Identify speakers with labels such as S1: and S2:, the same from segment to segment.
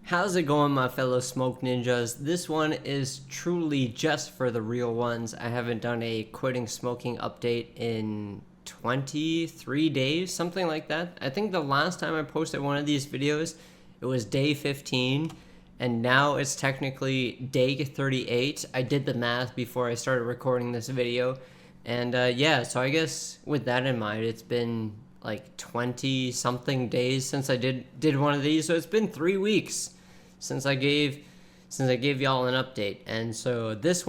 S1: How's it going, my fellow smoke ninjas? This one is truly just for the real ones. I haven't done a quitting smoking update in 23 days, something like that. I think the last time I posted one of these videos, it was day 15, and now it's technically day 38. I did the math before I started recording this video, and yeah, so I guess with that in mind, it's been like 20 something days since I did one of these, so it's been 3 weeks since I gave y'all an update. And so this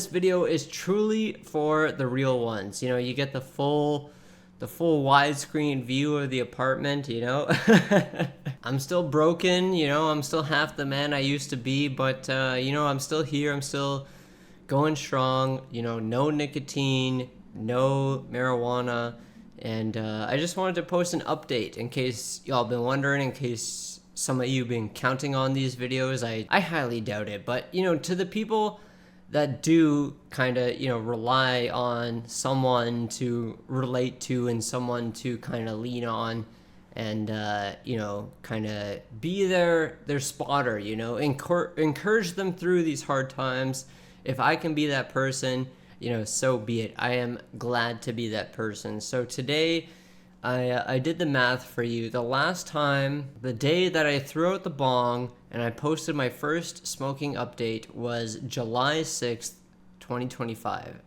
S1: video is truly for the real ones. You know, you get the full widescreen view of the apartment, you know. I'm still broken, you know, I'm still half the man I used to be, but you know, I'm still here, I'm still going strong, you know, no nicotine, no marijuana. And I just wanted to post an update in case y'all been wondering, in case some of you been counting on these videos. I highly doubt it, but you know, to the people that do kind of, you know, rely on someone to relate to and someone to kind of lean on and you know, kind of be their spotter, you know, encourage them through these hard times. If I can be that person, you know, so be it. I am glad to be that person. So today I did the math for you. The last time, the day that I threw out the bong and I posted my first smoking update was July 6th, 2025.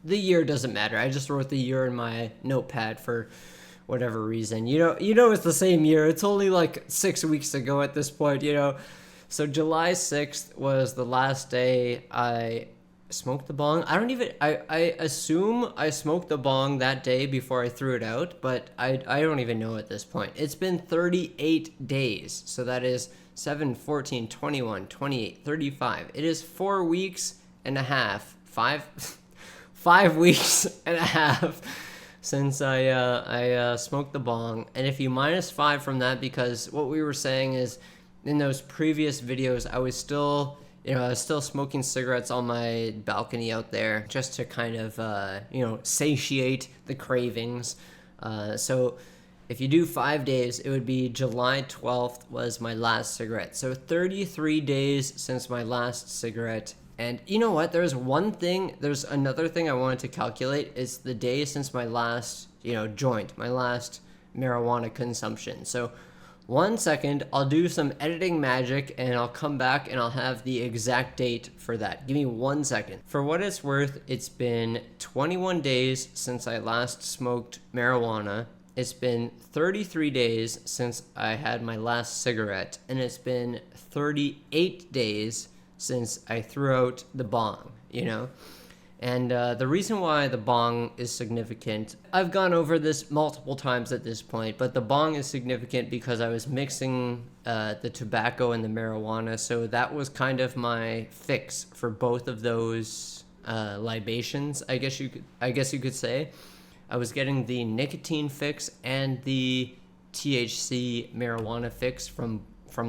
S1: The year doesn't matter. I just wrote the year in my notepad for whatever reason. You know it's the same year. It's only like 6 weeks ago at this point, you know. So July 6th was the last day I smoked the bong. I assume I smoked the bong that day before I threw it out, but I don't even know at this point. It's been 38 days. So that is 7, 14, 21, 28, 35. It is 4 weeks and a half. 5 weeks and a half since I smoked the bong. And if you minus 5 from that, because what we were saying is in those previous videos, I was still smoking cigarettes on my balcony out there just to kind of, you know, satiate the cravings. So if you do 5 days, it would be July 12th was my last cigarette. So 33 days since my last cigarette. And you know what? There's another thing I wanted to calculate. It's the day since my last, you know, joint, my last marijuana consumption. So 1 second, I'll do some editing magic and I'll come back and I'll have the exact date for that. Give me 1 second. For what it's worth, it's been 21 days since I last smoked marijuana. It's been 33 days since I had my last cigarette. And it's been 38 days since I threw out the bong, you know? And the reason why the bong is significant, I've gone over this multiple times at this point, but the bong is significant because I was mixing the tobacco and the marijuana, so that was kind of my fix for both of those libations, I guess you could say. I was getting the nicotine fix and the THC marijuana fix from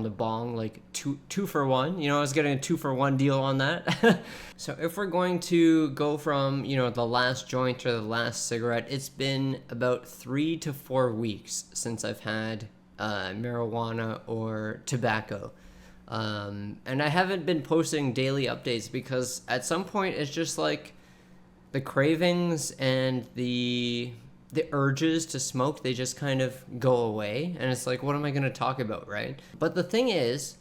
S1: the bong, like two for one. You know, I was getting a 2-for-1 deal on that. So if we're going to go from, you know, the last joint or the last cigarette, it's been about 3 to 4 weeks since I've had marijuana or tobacco. And I haven't been posting daily updates because at some point it's just like the cravings and the urges to smoke, they just kind of go away. And it's like, what am I going to talk about, right? But the thing is,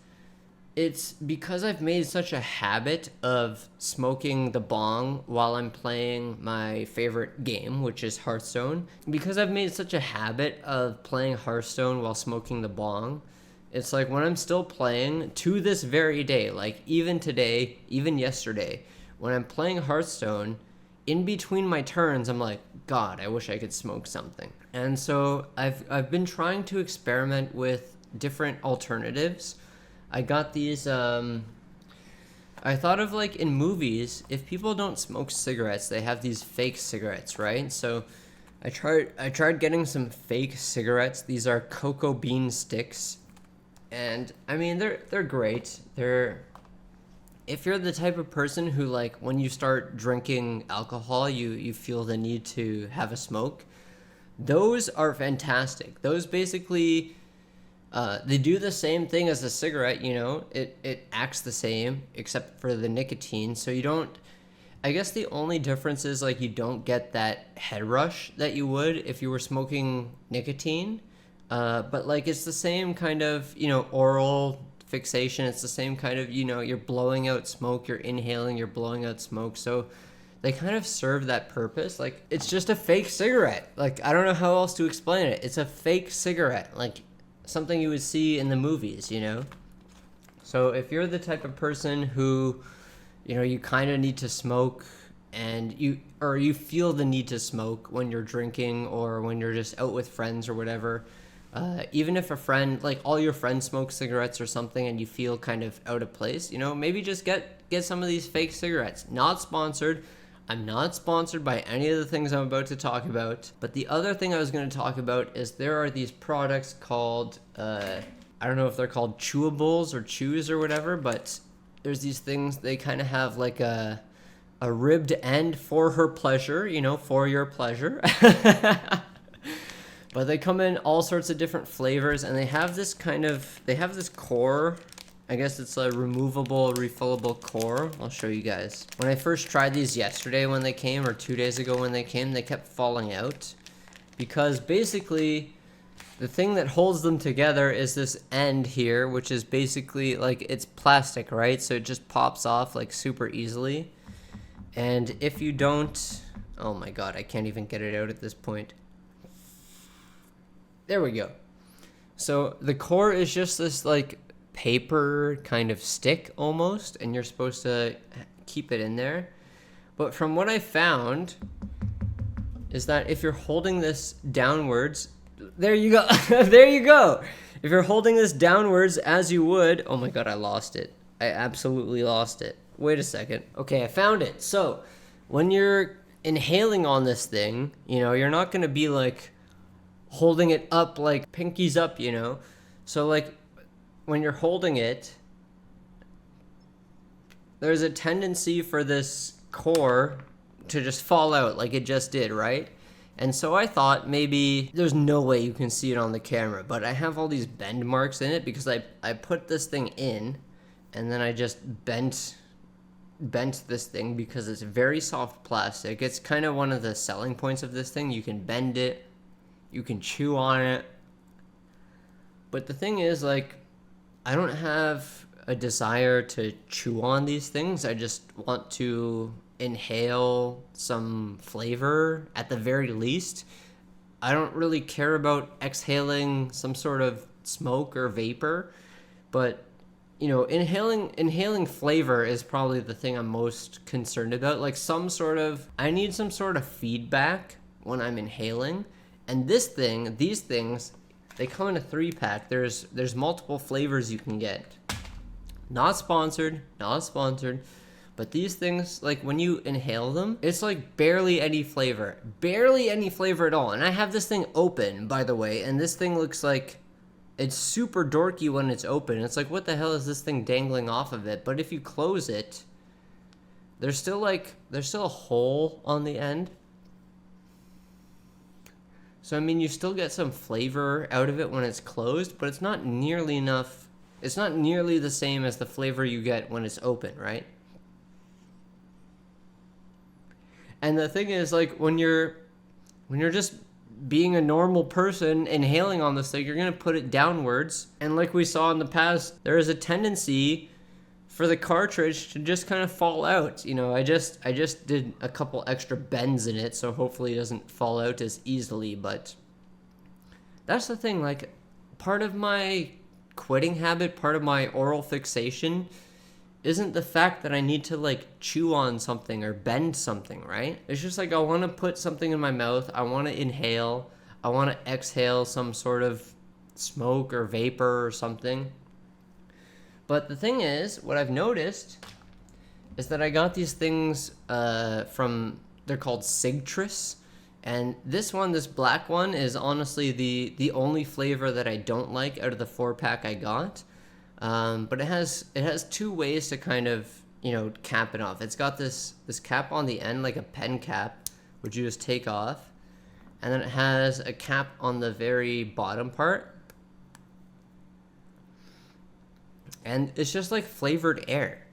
S1: it's because I've made such a habit of smoking the bong while I'm playing my favorite game, which is Hearthstone. Because I've made such a habit of playing Hearthstone while smoking the bong, it's like when I'm still playing to this very day, like even today, even yesterday, when I'm playing Hearthstone, in between my turns, I'm like, God, I wish I could smoke something. And so I've been trying to experiment with different alternatives. I got these, I thought of like in movies, if people don't smoke cigarettes, they have these fake cigarettes, right? So I tried getting some fake cigarettes. These are cocoa bean sticks. And I mean, they're great. If you're the type of person who, like, when you start drinking alcohol, you feel the need to have a smoke, those are fantastic. Those basically They do the same thing as a cigarette, you know. It acts the same except for the nicotine. So you don't. I guess the only difference is like you don't get that head rush that you would if you were smoking nicotine. But like it's the same kind of, you know, oral fixation. It's the same kind of, you know, you're blowing out smoke, you're inhaling, you're blowing out smoke. So they kind of serve that purpose. Like it's just a fake cigarette. Like I don't know how else to explain it. It's a fake cigarette. Like something you would see in the movies, you know? So if you're the type of person who, you know, you kind of need to smoke and you feel the need to smoke when you're drinking or when you're just out with friends or whatever, even if a friend, like all your friends smoke cigarettes or something and you feel kind of out of place, you know, maybe just get some of these fake cigarettes. Not sponsored. I'm not sponsored by any of the things I'm about to talk about. But the other thing I was going to talk about is there are these products called, I don't know if they're called chewables or chews or whatever, but there's these things, they kind of have like a ribbed end for her pleasure, you know, for your pleasure. But they come in all sorts of different flavors, and they have this core. I guess it's a removable, refillable core. I'll show you guys. When I first tried these yesterday when they came, or 2 days ago when they came, they kept falling out. Because basically, the thing that holds them together is this end here, which is basically, like, it's plastic, right? So it just pops off, like, super easily. And if you don't... Oh my god, I can't even get it out at this point. There we go. So the core is just this, like, paper kind of stick almost, and you're supposed to keep it in there. But from what I found is that if you're holding this downwards, there you go. There you go. If you're holding this downwards as you would, oh my god, I lost it. I absolutely lost it. Wait a second. Okay, I found it. So when you're inhaling on this thing, you know, you're not going to be like holding it up like pinkies up, you know. So like when you're holding it, there's a tendency for this core to just fall out like it just did, right? And so I thought maybe there's no way you can see it on the camera, but I have all these bend marks in it because I put this thing in and then I just bent this thing because it's very soft plastic. It's kind of one of the selling points of this thing. You can bend it, you can chew on it. But the thing is, like, I don't have a desire to chew on these things. I just want to inhale some flavor at the very least. I don't really care about exhaling some sort of smoke or vapor, but you know, inhaling flavor is probably the thing I'm most concerned about. Like I need some sort of feedback when I'm inhaling. And these things, they come in a 3-pack. There's multiple flavors you can get. Not sponsored. But these things, like when you inhale them, it's like barely any flavor at all. And I have this thing open, by the way, and this thing looks like it's super dorky when it's open. It's like, what the hell is this thing dangling off of it? But if you close it, there's still a hole on the end. So I mean, you still get some flavor out of it when it's closed, but it's not nearly enough. It's not nearly the same as the flavor you get when it's open, right? And the thing is, like, when you're just being a normal person inhaling on this thing, you're going to put it downwards. And like we saw in the past, there is a tendency for the cartridge to just kind of fall out. You know, I just did a couple extra bends in it, so hopefully it doesn't fall out as easily. But that's the thing, like, part of my quitting habit, part of my oral fixation isn't the fact that I need to, like, chew on something or bend something, right? It's just like I want to put something in my mouth, I want to inhale, I want to exhale some sort of smoke or vapor or something. But the thing is, what I've noticed is that I got these things they're called Sigtris. And this black one, is honestly the only flavor that I don't like out of the 4-pack I got. But it has 2 ways to kind of, you know, cap it off. It's got this cap on the end, like a pen cap, which you just take off. And then it has a cap on the very bottom part. And it's just like flavored air.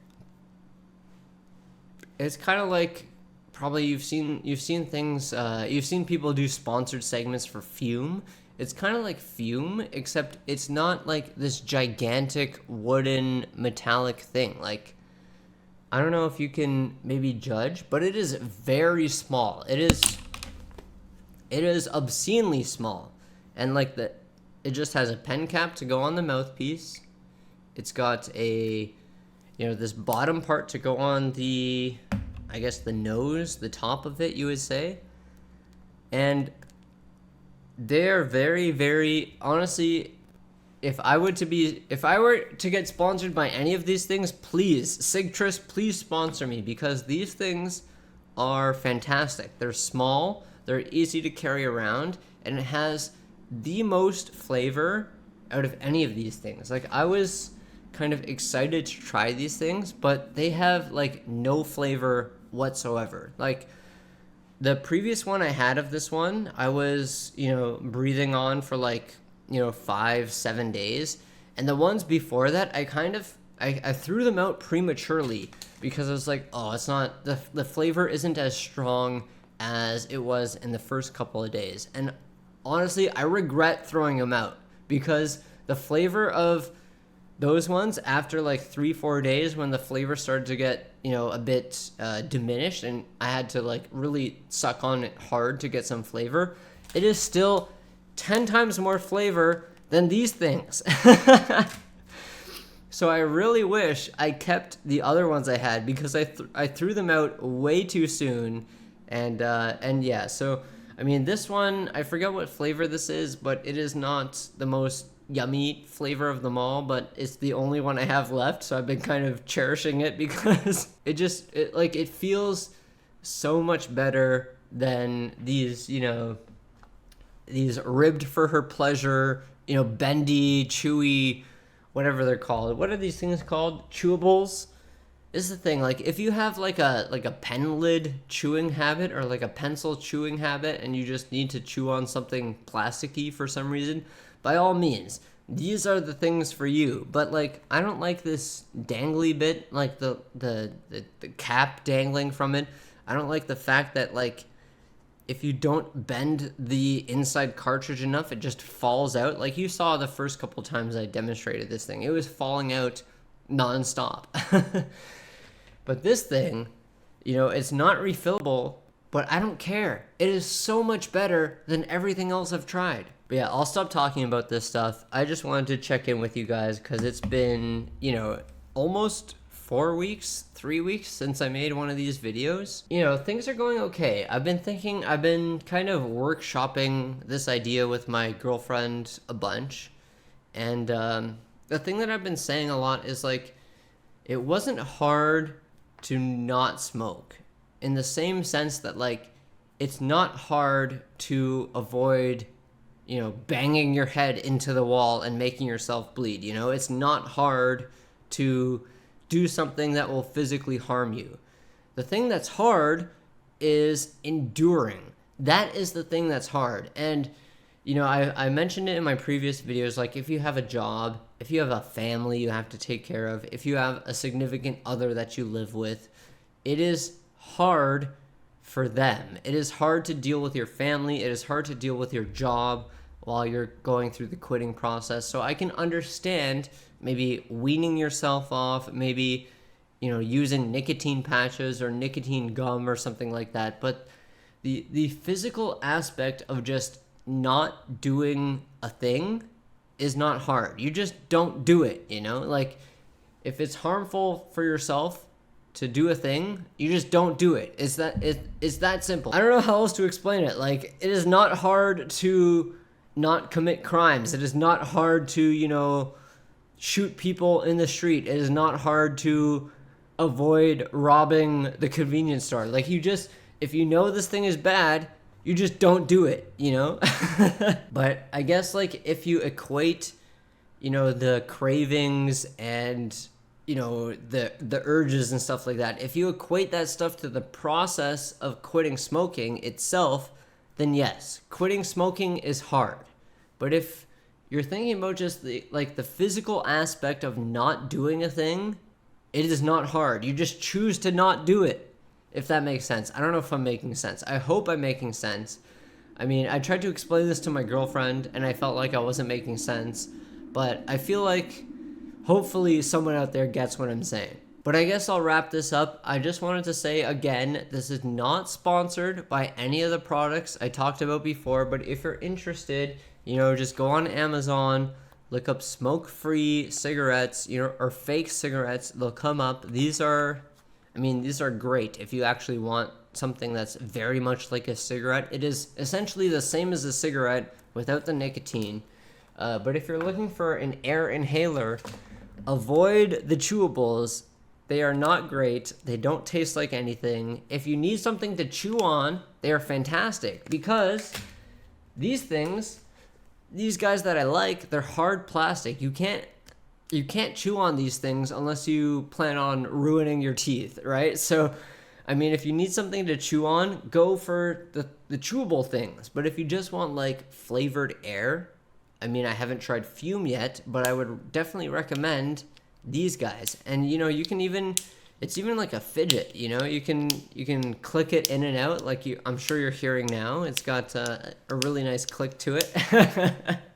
S1: It's kind of like, probably you've seen things, you've seen people do sponsored segments for Fume. It's kind of like Fume, except it's not like this gigantic wooden metallic thing. Like, I don't know if you can maybe judge, but it is very small. It is obscenely small. And like it just has a pen cap to go on the mouthpiece. It's got a, this bottom part to go on the, I guess, the nose, the top of it, you would say. And they're very, very, honestly, if I were to get sponsored by any of these things, please, Sigtress, please sponsor me, because these things are fantastic. They're small, they're easy to carry around, and it has the most flavor out of any of these things. Like, I was kind of excited to try these things, but they have like no flavor whatsoever. Like, the previous one I had of this one, I was, breathing on for like, 5-7 days. And the ones before that, I threw them out prematurely because I was like, oh, it's not, the flavor isn't as strong as it was in the first couple of days. And honestly, I regret throwing them out, because the flavor of those ones, after like 3-4 days, when the flavor started to get, a bit diminished, and I had to like really suck on it hard to get some flavor, it is still 10 times more flavor than these things. So I really wish I kept the other ones I had, because I threw them out way too soon. And yeah, so I mean, this one, I forget what flavor this is, but it is not the most yummy flavor of them all, but it's the only one I have left, so I've been kind of cherishing it, because it feels so much better than these, these ribbed for her pleasure, bendy, chewy, whatever they're called. What are these things called? Chewables? This is the thing, like, if you have like a pen lid chewing habit, or like a pencil chewing habit, and you just need to chew on something plasticky for some reason, by all means, these are the things for you. But like, I don't like this dangly bit, like the cap dangling from it. I don't like the fact that, like, if you don't bend the inside cartridge enough, it just falls out. Like, you saw the first couple times I demonstrated this thing, it was falling out nonstop. But this thing, it's not refillable, but I don't care. It is so much better than everything else I've tried. But yeah, I'll stop talking about this stuff. I just wanted to check in with you guys, because it's been, almost 4 weeks, 3 weeks since I made one of these videos. Things are going okay. I've been kind of workshopping this idea with my girlfriend a bunch. And the thing that I've been saying a lot is, like, it wasn't hard to not smoke, in the same sense that, like, it's not hard to avoid, banging your head into the wall and making yourself bleed. It's not hard to do something that will physically harm you. The thing that's hard is enduring. That is the thing that's hard. And, I mentioned it in my previous videos, like, if you have a job, if you have a family you have to take care of, if you have a significant other that you live with, it is hard for them. It is hard to deal with your family. It is hard to deal with your job while you're going through the quitting process. So I can understand maybe weaning yourself off, maybe, using nicotine patches or nicotine gum or something like that. But the physical aspect of just not doing a thing is not hard. You just don't do it, Like, if it's harmful for yourself to do a thing, you just don't do it. It's that simple. I don't know how else to explain it. Like, it is not hard to not commit crimes. It is not hard to, shoot people in the street. It is not hard to avoid robbing the convenience store. Like, if you know this thing is bad, you just don't do it, But I guess, like, if you equate, the cravings and, the urges and stuff like that, if you equate that stuff to the process of quitting smoking itself, then yes, quitting smoking is hard. But if you're thinking about just the physical aspect of not doing a thing. It is not hard. You just choose to not do it, if that makes sense. I don't know if I'm making sense. I hope I'm making sense. I mean, I tried to explain this to my girlfriend, and I felt like I wasn't making sense. But I feel like hopefully someone out there gets what I'm saying. But I guess I'll wrap this up. I just wanted to say again, this is not sponsored by any of the products I talked about before. But if you're interested, just go on Amazon, look up smoke-free cigarettes, or fake cigarettes. They'll come up. These are great if you actually want something that's very much like a cigarette. It is essentially the same as a cigarette without the nicotine. But if you're looking for an air inhaler, avoid the chewables. They are not great. They don't taste like anything. If you need something to chew on, they are fantastic because these things, these guys that I like, they're hard plastic. You can't chew on these things unless you plan on ruining your teeth, right? So, I mean, if you need something to chew on, go for the chewable things. But if you just want like flavored air, I mean, I haven't tried Fume yet, but I would definitely recommend these guys. And you can even, it's even like a fidget, you can click it in and out like I'm sure you're hearing now. It's got a really nice click to it.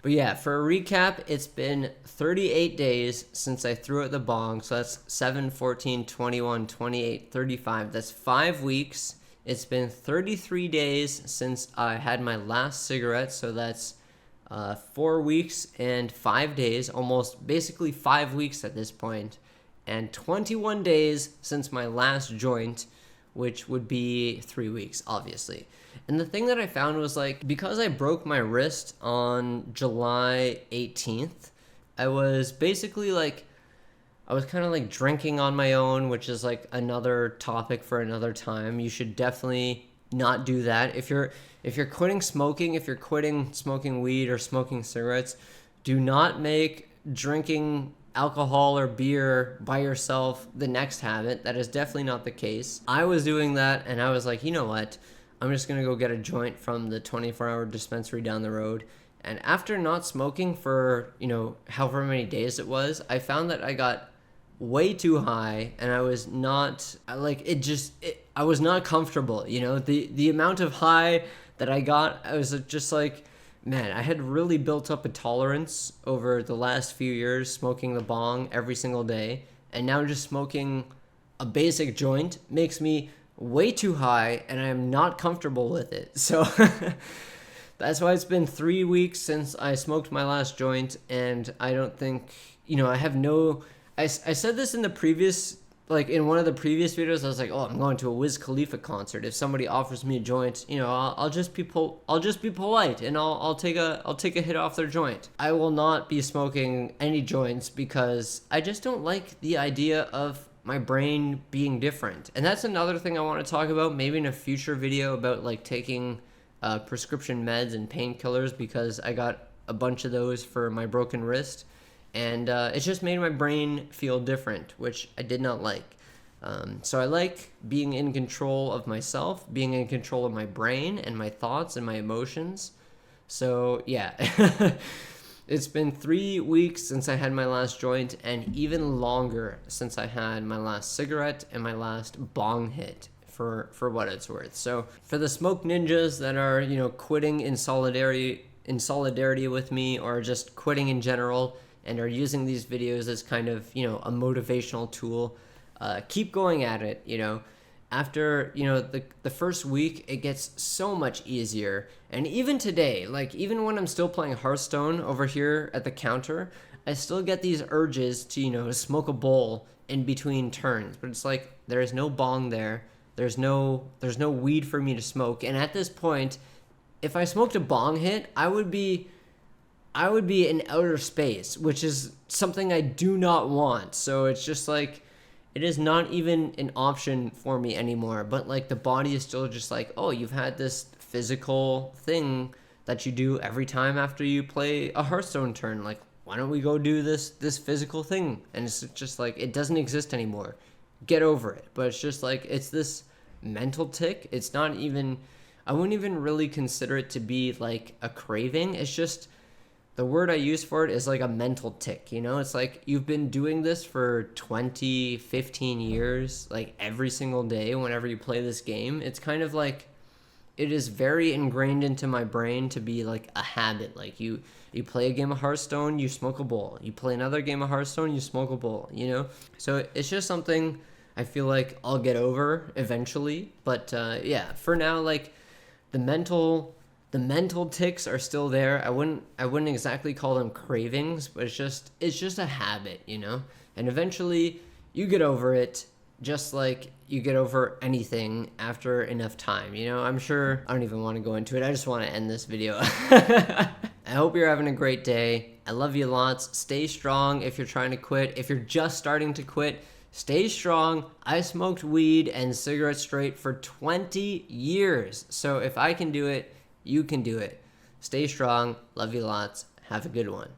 S1: But yeah, for a recap, it's been 38 days since I threw out the bong. So that's 7, 14, 21, 28, 35. That's 5 weeks. It's been 33 days since I had my last cigarette. So that's 4 weeks and 5 days, almost basically 5 weeks at this point, and 21 days since my last joint, which would be 3 weeks, obviously. And the thing that I found was like, because I broke my wrist on July 18th, I was basically like, I was kind of like drinking on my own, which is like another topic for another time. You should definitely not do that. If you're quitting smoking, if you're quitting smoking weed or smoking cigarettes, do not make drinking alcohol or beer by yourself the next habit. That is definitely not the case. I was doing that and I was like, you know what? I'm just going to go get a joint from the 24-hour dispensary down the road. And after not smoking for, however many days it was, I found that I got way too high and I was not I was not comfortable. The amount of high that I got, I was just like, man, I had really built up a tolerance over the last few years smoking the bong every single day, and now just smoking a basic joint makes me way too high and I'm not comfortable with it. So that's why it's been 3 weeks since I smoked my last joint, and I don't think, I have no, I said this in the previous, like in one of the previous videos, I was like, oh, I'm going to a Wiz Khalifa concert. If somebody offers me a joint, I'll just be polite and I'll take a hit off their joint. I will not be smoking any joints because I just don't like the idea of my brain being different. And that's another thing I want to talk about, maybe in a future video, about like taking prescription meds and painkillers, because I got a bunch of those for my broken wrist. And it just made my brain feel different, which I did not like. So I like being in control of myself, being in control of my brain and my thoughts and my emotions. So yeah, it's been 3 weeks since I had my last joint, and even longer since I had my last cigarette and my last bong hit, for what it's worth. So for the smoke ninjas that are, quitting in solidarity with me, or just quitting in general, and are using these videos as kind of, a motivational tool, keep going at it. After, the first week, it gets so much easier. And even today, like even when I'm still playing Hearthstone over here at the counter, I still get these urges to, smoke a bowl in between turns. But it's like, there is no bong there. There's no weed for me to smoke. And at this point, if I smoked a bong hit, I would be in outer space, which is something I do not want. So it's just like, it is not even an option for me anymore. But like the body is still just like, oh, you've had this physical thing that you do every time after you play a Hearthstone turn. Like, why don't we go do this physical thing? And it's just like, it doesn't exist anymore. Get over it. But it's just like, it's this mental tick. It's not even, I wouldn't even really consider it to be like a craving. It's just the word I use for it is like a mental tick, you know? It's like you've been doing this for 20, 15 years, like every single day whenever you play this game. It's kind of like it is very ingrained into my brain to be like a habit. Like you play a game of Hearthstone, you smoke a bowl. You play another game of Hearthstone, you smoke a bowl, you know? So it's just something I feel like I'll get over eventually. But yeah, for now, like the mental ticks are still there. I wouldn't exactly call them cravings, but it's just a habit, you know? And eventually you get over it, just like you get over anything after enough time, you know? I'm sure I don't even want to go into it. I just want to end this video. I hope you're having a great day. I love you lots. Stay strong if you're trying to quit. If you're just starting to quit, stay strong. I smoked weed and cigarettes straight for 20 years. So if I can do it, you can do it. Stay strong. Love you lots. Have a good one.